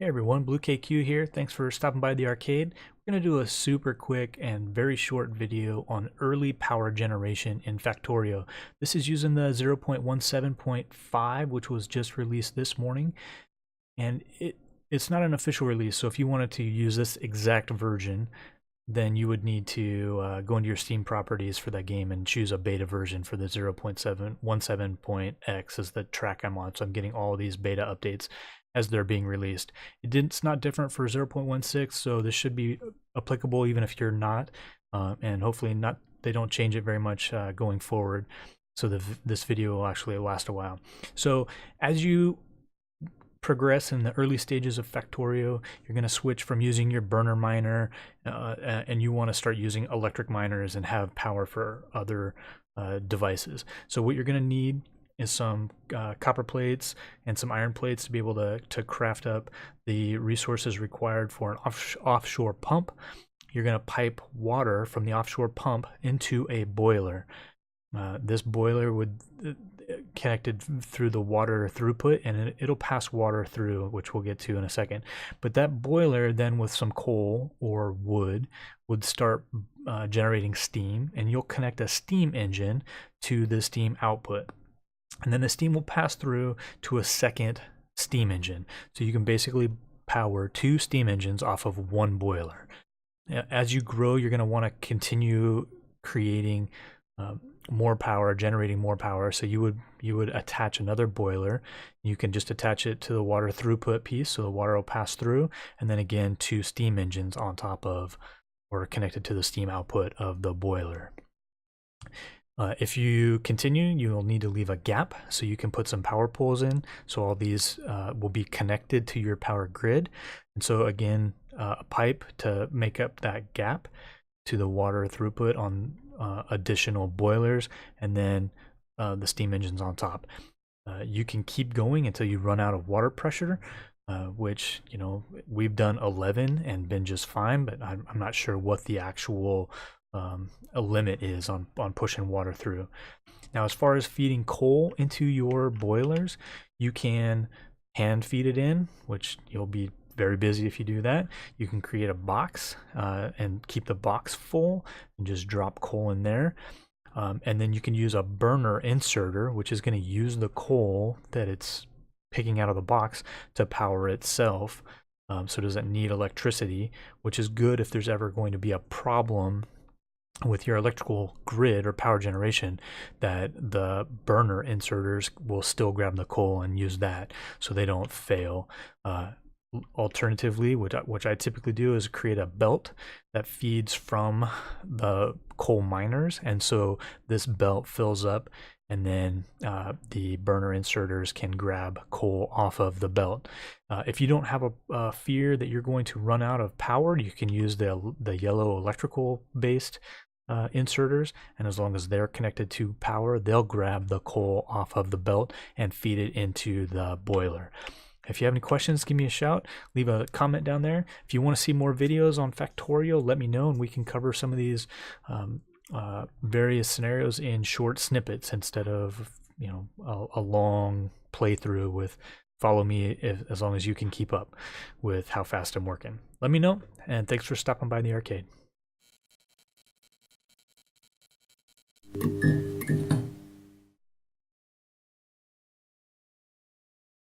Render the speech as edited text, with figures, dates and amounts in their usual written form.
everyone, Blue KQ here. Thanks for stopping by the arcade. We're going to do a super quick and very short video on early power generation in Factorio. This is using the 0.17.5, which was just released this morning. And it's not an official release, so if you wanted to use this exact version, then you would need to go into your Steam properties for that game and choose a beta version for the 0.17.x as the track I'm on. So I'm getting all of these beta updates as they're being released. It's not different for 0.16, so this should be applicable even if you're not, and hopefully not. They don't change it very much going forward, so this video will actually last a while. So as you progress in the early stages of Factorio, you're going to switch from using your burner miner and you want to start using electric miners and have power for other devices. So what you're going to need is some copper plates and some iron plates to be able to craft up the resources required for an offshore pump. You're going to pipe water from the offshore pump into a boiler. This boiler would connected through the water throughput, and it'll pass water through, which we'll get to in a second. But that boiler then with some coal or wood would start generating steam, and you'll connect a steam engine to the steam output. And then the steam will pass through to a second steam engine. So you can basically power two steam engines off of one boiler. As you grow, you're going to want to continue creating more power, generating more power. So you would attach another boiler. You can just attach it to the water throughput piece, so the water will pass through, and then again two steam engines on top of or connected to the steam output of the boiler. If you continue, you'll need to leave a gap so you can put some power poles in. So all these will be connected to your power grid. And so again, a pipe to make up that gap to the water throughput on additional boilers, and then the steam engines on top. You can keep going until you run out of water pressure, which, you know, we've done 11 and been just fine, but I'm not sure what the actual a limit is on pushing water through. Now, as far as feeding coal into your boilers, you can hand feed it in, which you'll be very busy if you do that. You can create a box and keep the box full and just drop coal in there. And then you can use a burner inserter, which is going to use the coal that it's picking out of the box to power itself. So it doesn't need electricity, which is good if there's ever going to be a problem with your electrical grid or power generation, that the burner inserters will still grab the coal and use that so they don't fail. Alternatively, which I typically do, is create a belt that feeds from the coal miners, and so this belt fills up, and then the burner inserters can grab coal off of the belt. If you don't have a fear that you're going to run out of power, you can use the yellow electrical based inserters, and as long as they're connected to power, they'll grab the coal off of the belt and feed it into the boiler. If you have any questions, give me a shout. Leave a comment down there. If you want to see more videos on Factorio, let me know, and we can cover some of these various scenarios in short snippets instead of, you know, a long playthrough with follow me as long as you can keep up with how fast I'm working. Let me know, and thanks for stopping by the arcade.